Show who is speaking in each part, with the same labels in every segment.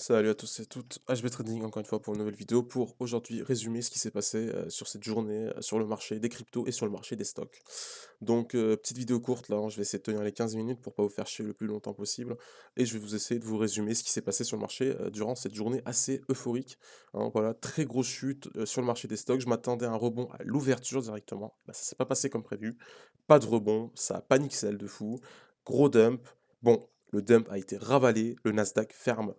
Speaker 1: Salut à tous et toutes, HB Trading encore une fois pour une nouvelle vidéo pour aujourd'hui résumer ce qui s'est passé sur cette journée sur le marché des cryptos et sur le marché des stocks. Donc petite vidéo courte là, hein, je vais essayer de tenir les 15 minutes pour pas vous faire chier le plus longtemps possible et je vais vous essayer de vous résumer ce qui s'est passé sur le marché durant cette journée assez euphorique, hein. Voilà, très grosse chute sur le marché des stocks, je m'attendais à un rebond à l'ouverture directement, bah, ça s'est pas passé comme prévu, pas de rebond, ça a panique celle de fou, gros dump, bon, le dump a été ravalé, le Nasdaq ferme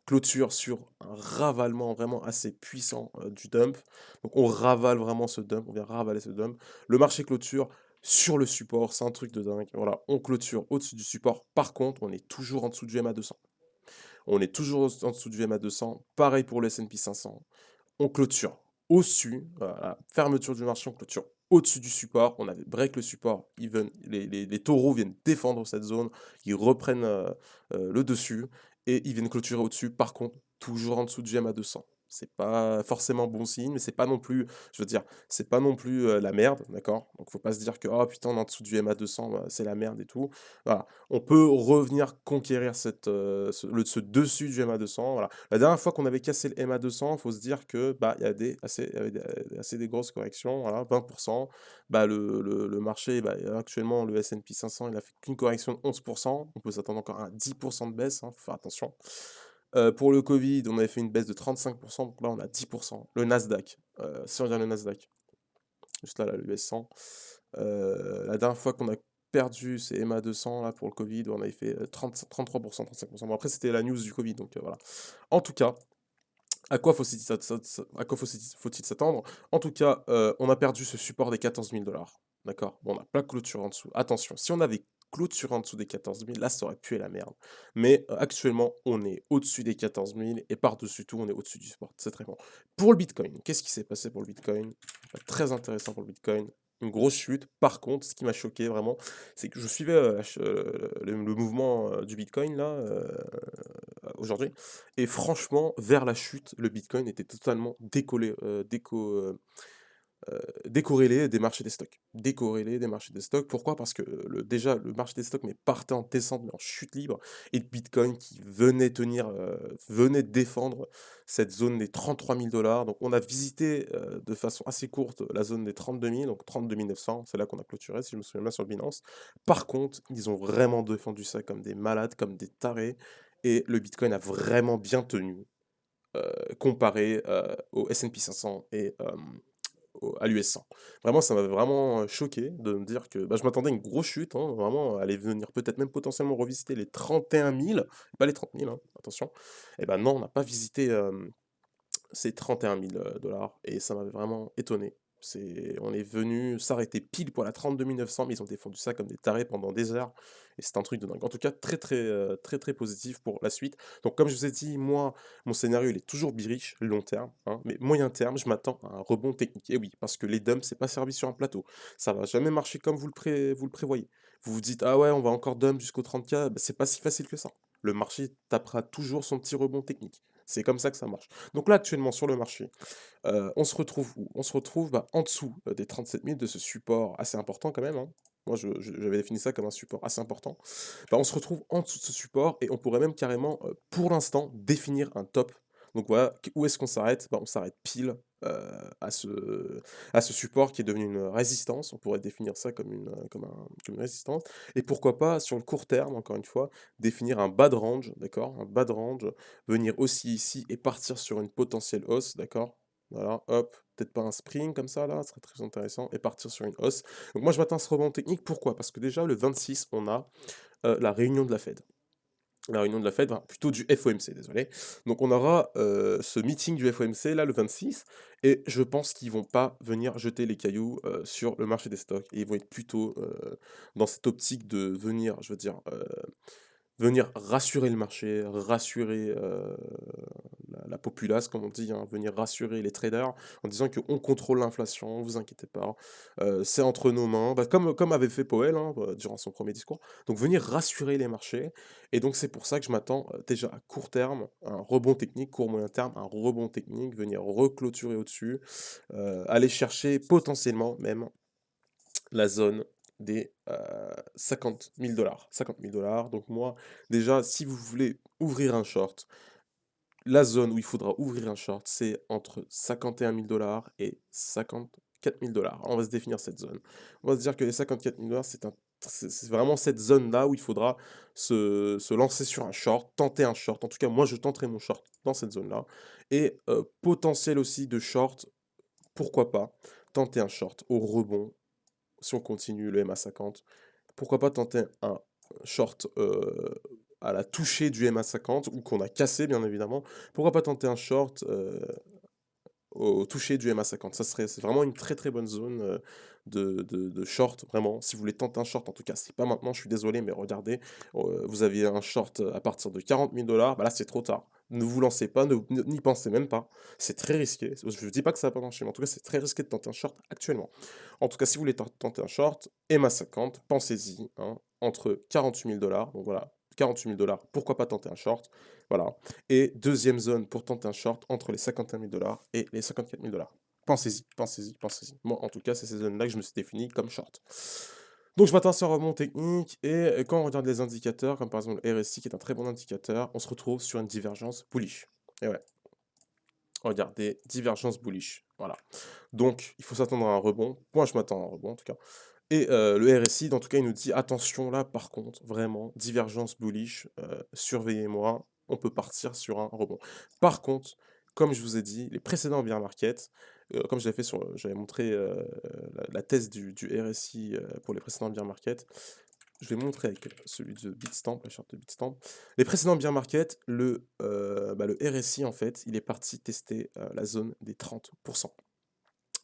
Speaker 1: clôture sur un ravalement vraiment assez puissant du dump. Donc on ravale vraiment ce dump, on vient ravaler ce dump. Le marché clôture sur le support, c'est un truc de dingue. Voilà, on clôture au-dessus du support. Par contre, on est toujours en dessous du MA200. On est toujours en dessous du MA200. Pareil pour le S&P 500. On clôture au-dessus, voilà, fermeture du marché, on clôture au-dessus du support. On avait break le support, les taureaux viennent défendre cette zone, ils reprennent le dessus et ils viennent clôturer au-dessus. Par contre, toujours en dessous du MA200. C'est pas forcément bon signe, mais c'est pas non plus, je veux dire, c'est pas non plus la merde, d'accord? Donc faut pas se dire que oh putain, on est en dessous du MA200, bah, c'est la merde et tout. Voilà, on peut revenir conquérir ce dessus du MA200. Voilà, la dernière fois qu'on avait cassé le MA200, il faut se dire que, bah, il y a assez des grosses corrections, voilà, 20. Bah, le marché, bah, actuellement, le S&P 500, il a fait qu'une correction de 11. On peut s'attendre encore à 10 de baisse, hein, faut faire attention. Pour le Covid, on avait fait une baisse de 35, donc là, on a 10. Le Nasdaq, si on regarde le Nasdaq, juste là, le US 100, la dernière fois qu'on a perdu ces MA200 là pour le Covid, on avait fait 33 35. Bon, après, c'était la news du Covid, donc voilà. En tout cas, à quoi faut-il s'attendre? En tout cas, on a perdu ce support des 14 000 d'accord? Bon, on n'a pas clôturé en dessous. Attention, si on avait clôturé en dessous des 14 000, là, ça aurait pué la merde. Mais actuellement, on est au-dessus des 14 000 et par-dessus tout, on est au-dessus du support. C'est très bon. Pour le Bitcoin, qu'est-ce qui s'est passé pour le Bitcoin? Très intéressant pour le Bitcoin. Une grosse chute. Par contre, ce qui m'a choqué vraiment, c'est que je suivais le mouvement du Bitcoin là aujourd'hui. Et franchement, vers la chute, le Bitcoin était totalement décorrélé des marchés des stocks. Décorrélé des marchés des stocks. Pourquoi? Parce que déjà, le marché des stocks mais partait en descente, mais en chute libre, et le Bitcoin qui venait défendre cette zone des 33 000 dollars. Donc on a visité de façon assez courte la zone des 32 000, donc 32 900, c'est là qu'on a clôturé, si je me souviens bien, sur le Binance. Par contre, ils ont vraiment défendu ça comme des malades, comme des tarés, et le Bitcoin a vraiment bien tenu comparé au S&P 500 et à l'US 100. Vraiment, ça m'avait vraiment choqué de me dire que bah, je m'attendais à une grosse chute, hein, vraiment, à aller venir peut-être même potentiellement revisiter les 31 000, pas les 30 000, hein, attention. Et ben non, on n'a pas visité c'est 31 000 et ça m'avait vraiment étonné. On est venu s'arrêter pile pour la 32 900, mais ils ont défendu ça comme des tarés pendant des heures et c'est un truc de dingue. En tout cas, très positif pour la suite. Donc comme je vous ai dit, moi, mon scénario, il est toujours bearish, long terme, hein, mais moyen terme, je m'attends à un rebond technique. Et oui, parce que les dumps, c'est pas servi sur un plateau. Ça va jamais marcher comme vous le prévoyez. Vous vous dites: «Ah ouais, on va encore dump jusqu'au 30K», bah, c'est pas si facile que ça. Le marché tapera toujours son petit rebond technique. C'est comme ça que ça marche. Donc là, actuellement, sur le marché, on se retrouve où? On se retrouve, bah, en dessous, des 37 000, de ce support assez important quand même, hein. Moi, j'avais défini ça comme un support assez important. Bah, on se retrouve en dessous de ce support et on pourrait même carrément, pour l'instant, définir un top. Donc voilà, où est-ce qu'on s'arrête? Bah, on s'arrête pile, à ce support qui est devenu une résistance. On pourrait définir ça comme une résistance et pourquoi pas, sur le court terme, encore une fois, définir un bas de range, d'accord? Un bas de range, venir aussi ici et partir sur une potentielle hausse, d'accord? Voilà, hop, peut-être pas un spring comme ça là, ce serait très intéressant et partir sur une hausse. Donc moi je m'attends à ce rebond technique, pourquoi? Parce que déjà le 26 on a, la réunion de la Fed. La réunion de la Fed, enfin plutôt du FOMC, désolé. Donc on aura, ce meeting du FOMC là le 26 et je pense qu'ils vont pas venir jeter les cailloux, sur le marché des stocks et ils vont être plutôt, dans cette optique de venir, je veux dire, venir rassurer le marché, rassurer, la populace comme on dit, hein, venir rassurer les traders en disant qu'on contrôle l'inflation, vous inquiétez pas, c'est entre nos mains. Bah, comme avait fait Powell, hein, durant son premier discours. Donc venir rassurer les marchés et donc c'est pour ça que je m'attends, déjà à court terme, à un rebond technique, court moyen terme, un rebond technique, venir reclôturer au-dessus, aller chercher potentiellement même la zone des 50 000 dollars. 50 000 dollars. Donc moi, déjà, si vous voulez ouvrir un short, la zone où il faudra ouvrir un short, c'est entre 51 000 dollars et 54 000 dollars. On va se définir cette zone. On va se dire que les 54 000 dollars, c'est vraiment cette zone-là où il faudra se lancer sur un short, tenter un short. En tout cas, moi, je tenterai mon short dans cette zone-là. Et potentiel aussi de short, pourquoi pas, tenter un short au rebond, si on continue le MA50. Pourquoi pas tenter un short à la touchée du MA50 ou qu'on a cassé bien évidemment. Pourquoi pas tenter un short au toucher du MA50. C'est vraiment une très très bonne zone de short, vraiment. Si vous voulez tenter un short, en tout cas, c'est pas maintenant, je suis désolé, mais regardez, vous aviez un short à partir de 40 000 dollars, bah là c'est trop tard. Ne vous lancez pas, n'y pensez même pas. C'est très risqué. Je ne dis pas que ça va pas marcher, mais en tout cas, c'est très risqué de tenter un short actuellement. En tout cas, si vous voulez tenter un short, MA50, pensez-y, hein, entre 48 000 dollars, donc voilà, 48 000 dollars, pourquoi pas tenter un short, voilà. Et deuxième zone pour tenter un short entre les 51 000 dollars et les 54 000 dollars. Pensez-y, pensez-y, pensez-y. Moi, en tout cas, c'est ces zones-là que je me suis défini comme short. Donc, je m'attends sur mon technique et quand on regarde les indicateurs, comme par exemple le RSI qui est un très bon indicateur, on se retrouve sur une divergence bullish. Et ouais, regardez, divergence bullish. Voilà. Donc, il faut s'attendre à un rebond. Moi, je m'attends à un rebond en tout cas. Et le RSI, en tout cas, il nous dit attention là, par contre, vraiment, divergence bullish, surveillez-moi, on peut partir sur un rebond. Par contre, comme je vous ai dit, les précédents bear market, comme j'avais montré la thèse du RSI pour les précédents bear market, je vais montrer avec celui de Bitstamp, la charte de Bitstamp. Les précédents bear market, le RSI, en fait, il est parti tester la zone des 30%.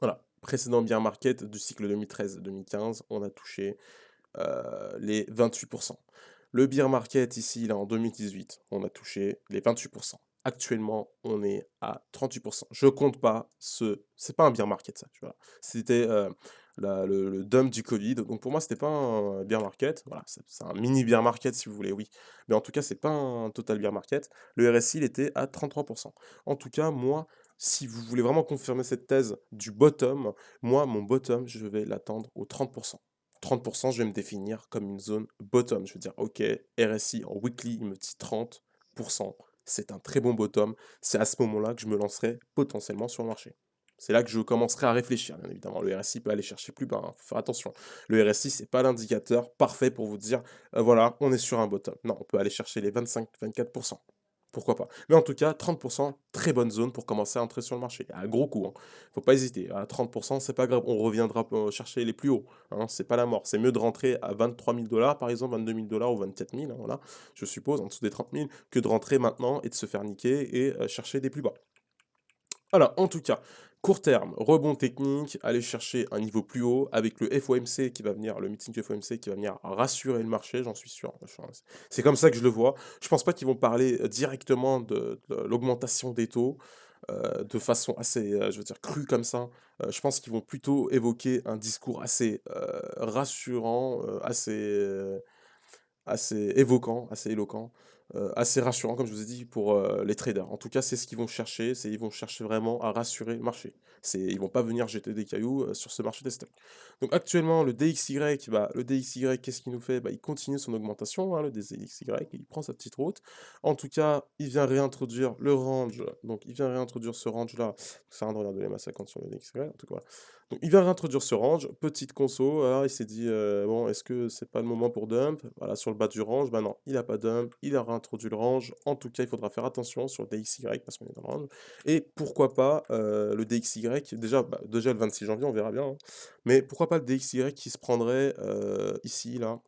Speaker 1: Voilà, précédent bear market du cycle 2013-2015, on a touché les 28%. Le bear market ici, là, en 2018, on a touché les 28%. Actuellement, on est à 38%. Je compte pas c'est pas un bear market, ça, tu vois. C'était le dump du Covid. Donc pour moi, c'était pas un bear market. Voilà, c'est un mini bear market si vous voulez, oui. Mais en tout cas, c'est pas un total bear market. Le RSI, il était à 33%. En tout cas, moi, si vous voulez vraiment confirmer cette thèse du bottom, moi, mon bottom, je vais l'attendre au 30%. 30%, je vais me définir comme une zone bottom. Je veux dire, ok, RSI en weekly, il me dit 30%. C'est un très bon bottom. C'est à ce moment-là que je me lancerai potentiellement sur le marché. C'est là que je commencerai à réfléchir, bien évidemment. Le RSI peut aller chercher plus bas, faut faire attention. Le RSI, c'est pas l'indicateur parfait pour vous dire, voilà, on est sur un bottom. Non, on peut aller chercher les 25-24%. Pourquoi pas. Mais en tout cas, 30%, très bonne zone pour commencer à entrer sur le marché. Il y a un gros coup, hein. Faut pas hésiter. À 30%, c'est pas grave. On reviendra chercher les plus hauts, hein. C'est pas la mort. C'est mieux de rentrer à 23 000 dollars, par exemple, 22 000 dollars ou 24 000, hein, voilà, je suppose, en dessous des 30 000, que de rentrer maintenant et de se faire niquer et chercher des plus bas. Voilà, en tout cas, court terme, rebond technique, aller chercher un niveau plus haut avec le FOMC qui va venir, le meeting du FOMC qui va venir rassurer le marché, j'en suis sûr. C'est comme ça que je le vois. Je pense pas qu'ils vont parler directement de l'augmentation des taux de façon assez, je veux dire, crue comme ça. Je pense qu'ils vont plutôt évoquer un discours assez rassurant, assez évoquant, assez éloquent, assez rassurant, comme je vous ai dit, pour les traders. En tout cas, c'est ce qu'ils vont chercher, ils vont chercher vraiment à rassurer le marché. Ils vont pas venir jeter des cailloux sur ce marché des stocks. Donc actuellement, le DXY, qu'est-ce qu'il nous fait? Bah, il continue son augmentation, hein, le DXY, il prend sa petite route. En tout cas, il vient réintroduire le range, donc il vient réintroduire ce range-là. Ça sert à rien de regarder les masses 50 sur le DXY, en tout cas. Voilà. Donc il vient réintroduire ce range, petite conso, voilà, il s'est dit, bon, est-ce que c'est pas le moment pour dump? Voilà, sur le bas du range, bah non, il a pas dump, il a réintroduit le range. En tout cas, il faudra faire attention sur le DXY parce qu'on est dans le range. Et pourquoi pas le DXY, déjà le 26 janvier, on verra bien, hein. Mais pourquoi pas le DXY qui se prendrait ici, là,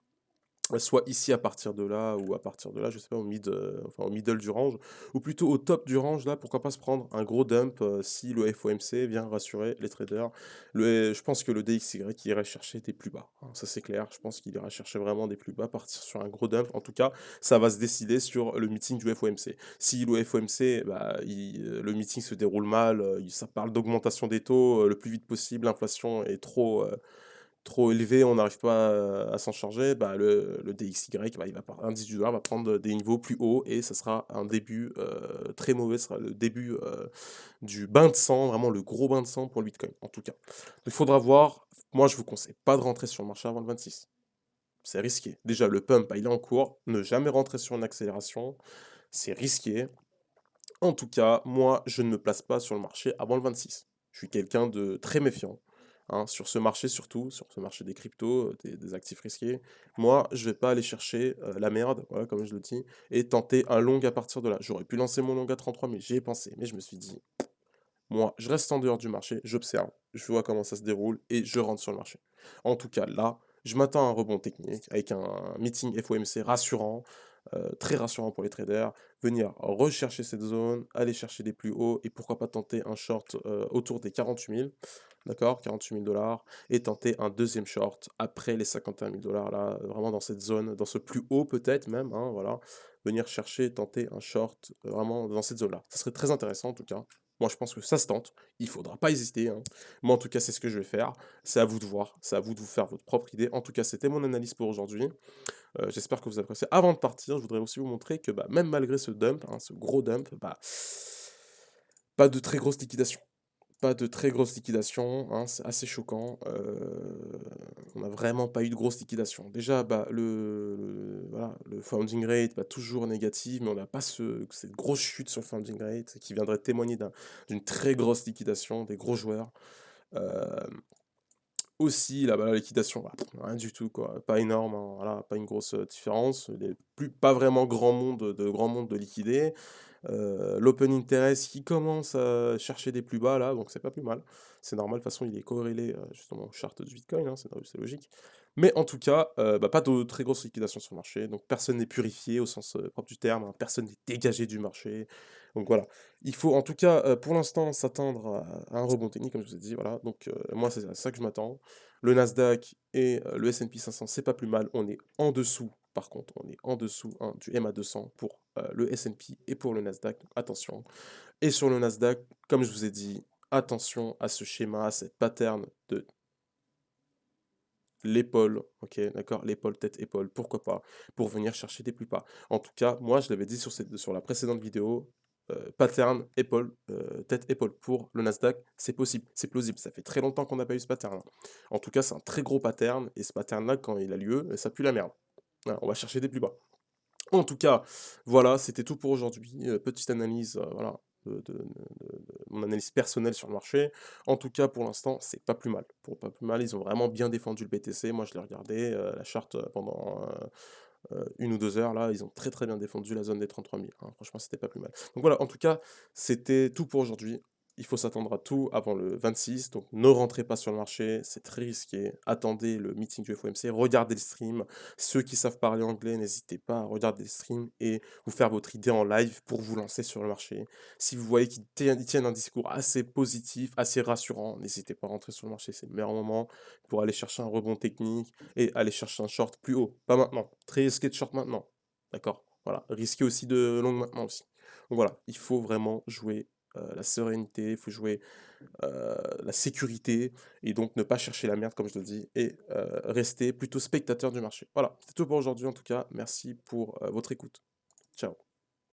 Speaker 1: soit ici à partir de là, ou à partir de là, je sais pas, enfin, au middle du range, ou plutôt au top du range, là, pourquoi pas se prendre un gros dump si le FOMC vient rassurer les traders. Je pense que le DXY il irait chercher des plus bas, hein, ça c'est clair, je pense qu'il ira chercher vraiment des plus bas, partir sur un gros dump. En tout cas, ça va se décider sur le meeting du FOMC. Si le FOMC, le meeting se déroule mal, ça parle d'augmentation des taux le plus vite possible, l'inflation est trop élevé, on n'arrive pas à s'en charger, bah, le DXY, bah, l'indice du dollar va prendre des niveaux plus hauts et ça sera un début très mauvais, ce sera le début du bain de sang, vraiment le gros bain de sang pour le Bitcoin, en tout cas. Donc il faudra voir, moi, je vous conseille pas de rentrer sur le marché avant le 26. C'est risqué. Déjà, le pump, bah, il est en cours. Ne jamais rentrer sur une accélération, c'est risqué. En tout cas, moi, je ne me place pas sur le marché avant le 26. Je suis quelqu'un de très méfiant, hein, sur ce marché surtout, sur ce marché des cryptos, des actifs risqués. Moi, je vais pas aller chercher la merde, voilà, comme je le dis, et tenter un long à partir de là. J'aurais pu lancer mon long à 33 000, j'y ai pensé, mais je me suis dit, moi, je reste en dehors du marché, j'observe, je vois comment ça se déroule et je rentre sur le marché. En tout cas, là, je m'attends à un rebond technique avec un meeting FOMC rassurant, très rassurant pour les traders. Venir rechercher cette zone, aller chercher des plus hauts et pourquoi pas tenter un short autour des 48 000, d'accord, 48 000 dollars, et tenter un deuxième short après les 51 000 dollars, là, vraiment dans cette zone, dans ce plus haut peut-être même, hein, voilà. Venir chercher, tenter un short vraiment dans cette zone-là. Ça serait très intéressant en tout cas. Moi, je pense que ça se tente. Il faudra pas hésiter, hein. Moi, en tout cas, c'est ce que je vais faire. C'est à vous de voir. C'est à vous de vous faire votre propre idée. En tout cas, c'était mon analyse pour aujourd'hui. J'espère que vous appréciez. Avant de partir, je voudrais aussi vous montrer que bah, même malgré ce dump, hein, ce gros dump, bah, pas de très grosse liquidation. Pas de très grosses liquidations, hein, c'est assez choquant. On n'a vraiment pas eu de grosses liquidations. Déjà, bah, voilà, le founding rate, bah, toujours négatif, mais on n'a pas cette grosse chute sur le founding rate qui viendrait témoigner d'une très grosse liquidation des gros joueurs. Euh, Aussi, là, bah, la liquidation, bah, rien du tout, quoi. Pas énorme, hein, voilà, pas une grosse différence. Pas vraiment grand monde de liquider. L'open interest qui commence à chercher des plus bas là, donc c'est pas plus mal. C'est normal, de toute façon il est corrélé justement au chart du Bitcoin, hein, c'est logique. Mais en tout cas, bah, pas de très grosses liquidations sur le marché, donc personne n'est purifié au sens propre du terme, hein, personne n'est dégagé du marché. Donc voilà, il faut en tout cas pour l'instant s'attendre à un rebond technique, comme je vous ai dit, voilà. Donc moi c'est à ça que je m'attends. Le Nasdaq et le S&P 500, c'est pas plus mal, on est en dessous. Par contre, on est en dessous hein, du MA200 pour le S&P et pour le Nasdaq, donc attention. Et sur le Nasdaq, comme je vous ai dit, attention à ce schéma, à cette pattern de l'épaule, ok, d'accord, l'épaule, tête, épaule, pourquoi pas, pour venir chercher des plus bas. En tout cas, moi, je l'avais dit sur la précédente vidéo, pattern, épaule, tête, épaule pour le Nasdaq, c'est possible, c'est plausible. Ça fait très longtemps qu'on n'a pas eu ce pattern. En tout cas, c'est un très gros pattern, et ce pattern-là, quand il a lieu, ça pue la merde. Voilà, on va chercher des plus bas. En tout cas, voilà, c'était tout pour aujourd'hui. Petite analyse, voilà, mon analyse personnelle sur le marché. En tout cas, pour l'instant, c'est pas plus mal. Pour pas plus mal, ils ont vraiment bien défendu le BTC. Moi, je l'ai regardé, la charte pendant 1 ou 2 heures, là, ils ont très très bien défendu la zone des 33 000, hein. Franchement, c'était pas plus mal. Donc voilà, en tout cas, c'était tout pour aujourd'hui. Il faut s'attendre à tout avant le 26, donc ne rentrez pas sur le marché, c'est très risqué. Attendez le meeting du FOMC, regardez le stream. Ceux qui savent parler anglais, n'hésitez pas à regarder le stream et vous faire votre idée en live pour vous lancer sur le marché. Si vous voyez qu'ils tiennent un discours assez positif, assez rassurant, n'hésitez pas à rentrer sur le marché, c'est le meilleur moment pour aller chercher un rebond technique et aller chercher un short plus haut. Pas maintenant. Très risqué de short maintenant. D'accord? Voilà. Risqué aussi de long maintenant aussi. Donc voilà, il faut vraiment jouer la sérénité, il faut jouer la sécurité et donc ne pas chercher la merde comme je le dis et rester plutôt spectateur du marché. Voilà, c'est tout pour aujourd'hui en tout cas. Merci pour votre écoute. Ciao.